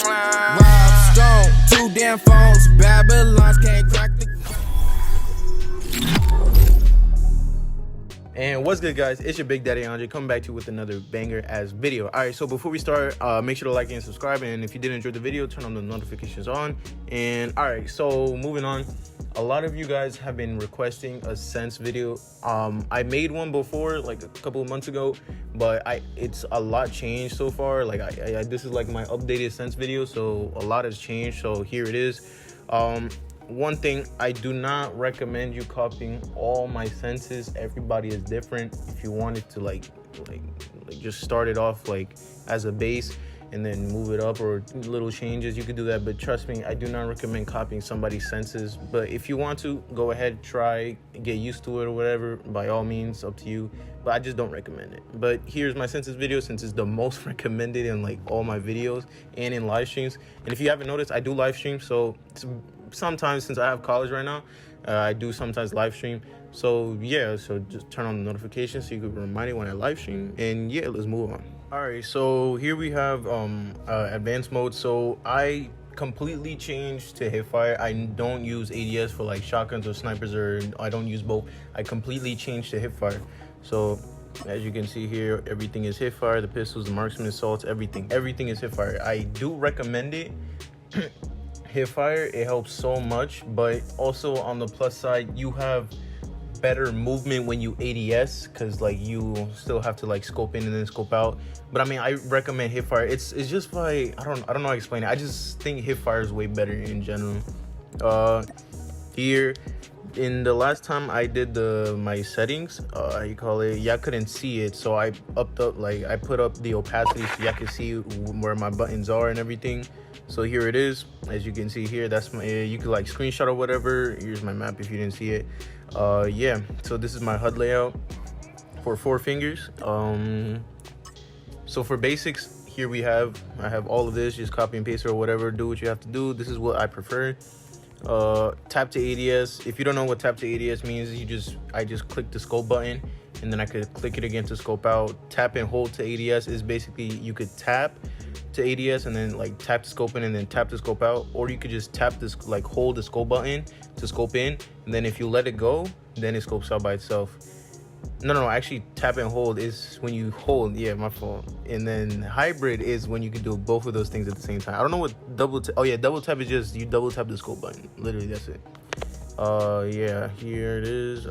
Rob Stone, 2 damn phones, Babylons can't crack the. And what's good, guys? It's your big daddy Andre coming back to you with another banger ass video. All right, so before we start, make sure to like and subscribe, and if you did enjoy the video, turn on the notifications on. And all right, so moving on, a lot of you guys have been requesting a sense video. I made one before, like a couple of months ago, but it's a lot changed so far. Like this is like my updated sense video, so a lot has changed. So here it is. One thing, I do not recommend you copying all my senses. Everybody is different. If you wanted to like just start it off like as a base and then move it up or little changes, you could do that. But trust me, I do not recommend copying somebody's senses. But if you want to, go ahead, try, get used to it or whatever, by all means, up to you. But I just don't recommend it. But here's my senses video, since it's the most recommended in like all my videos and in live streams. And if you haven't noticed, I do live stream, so sometimes, since I have college right now, I do sometimes live stream. So yeah, so just turn on the notifications so you can be reminded when I live stream. And yeah, let's move on. All right, so here we have advanced mode. So I completely changed to hipfire. I don't use ADS for like shotguns or snipers, or I don't use both. I completely changed to hipfire. So as you can see here, everything is hipfire. The pistols, the marksman assaults, everything is hipfire. I do recommend it. Hipfire, it helps so much, but also on the plus side, you have better movement when you ADS, because like you still have to like scope in and then scope out. But I mean, I recommend hipfire. It's just like, I don't know how to explain it. I just think hipfire is way better in general. Here in the last time I did my settings, y'all couldn't see it, so I upped up, like I put up the opacity so y'all can see where my buttons are and everything. So here it is. As you can see here, that's my, you could like screenshot or whatever. Here's my map if you didn't see it. Yeah, so this is my HUD layout for 4 fingers. So for basics, here I have all of this. Just copy and paste or whatever, do what you have to do. This is what I prefer. Tap to ADS. If you don't know what tap to ADS means, I just click the scope button and then I could click it again to scope out. Tap and hold to ADS is basically, you could tap to ADS and then like tap the scope in and then tap the scope out, or you could just tap this, like hold the scope button to scope in, and then if you let it go, then it scopes out by itself. No, actually tap and hold is when you hold, yeah, my fault. And then hybrid is when you can do both of those things at the same time. I don't know what double tap, oh yeah, double tap is just you double tap the scope button, literally, that's it. Yeah, here it is.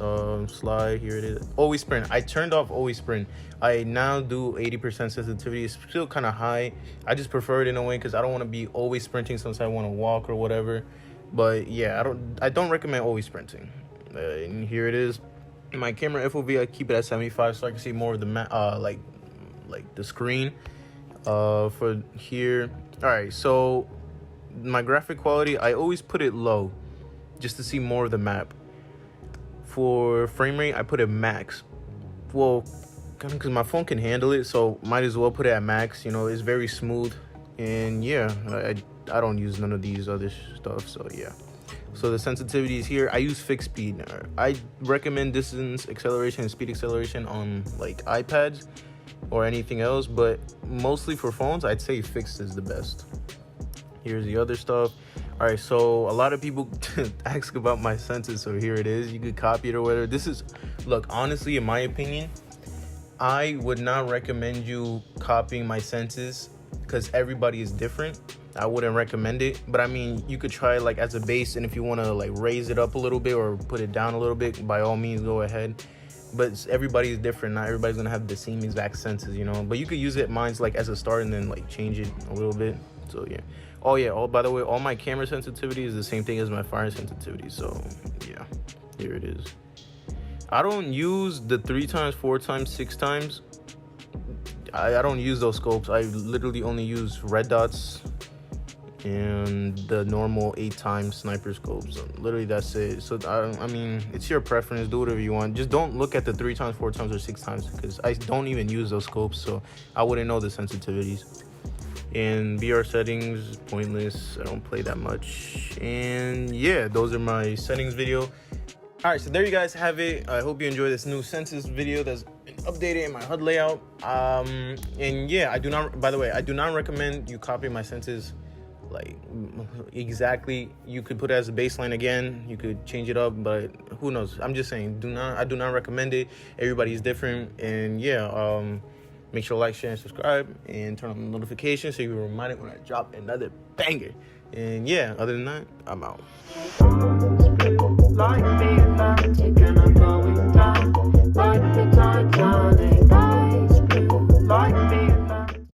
Slide, here it is. Always sprint. I turned off always sprint. I now do 80% sensitivity. It's still kind of high. I just prefer it in a way because I don't want to be always sprinting since I want to walk or whatever. But yeah, I don't recommend always sprinting. And here it is. My camera FOV, I keep it at 75 so I can see more of the like the screen. For here, all right. So my graphic quality, I always put it low, just to see more of the map. For frame rate, I put it max. Well, because my phone can handle it, so might as well put it at max. You know, it's very smooth. And yeah, I don't use none of these other stuff, so yeah. So the sensitivity is here. I use fixed speed. I recommend distance acceleration and speed acceleration on like iPads or anything else, but mostly for phones, I'd say fixed is the best. Here's the other stuff. All right, so a lot of people ask about my senses, so here it is. You could copy it or whatever. This is, look, honestly, in my opinion, I would not recommend you copying my senses because everybody is different. I wouldn't recommend it, but I mean, you could try like as a base, and if you want to like raise it up a little bit or put it down a little bit, by all means, go ahead. But everybody is different. Not everybody's gonna have the same exact senses, you know. But you could use it, mine's like as a start, and then like change it a little bit. So yeah. Oh yeah. By the way, all my camera sensitivity is the same thing as my fire sensitivity. So yeah, here it is. I don't use the 3x, 4x, 6x. I don't use those scopes. I literally only use red dots and the normal 8x sniper scopes. Literally, that's it. So I mean, it's your preference. Do whatever you want. Just don't look at the 3x, 4x, or 6x, because I don't even use those scopes, so I wouldn't know the sensitivities. And VR settings, pointless. I don't play that much. And yeah, those are my settings video. All right, so there you guys have it. I hope you enjoy this new census video that's been updated in my HUD layout. And yeah, by the way, I do not recommend you copy my census like exactly. You could put it as a baseline again. You could change it up, but who knows? I'm just saying, I do not recommend it. Everybody's different, and yeah, make sure to like, share, and subscribe, and turn on the notifications so you're reminded when I drop another banger. And yeah, other than that, I'm out.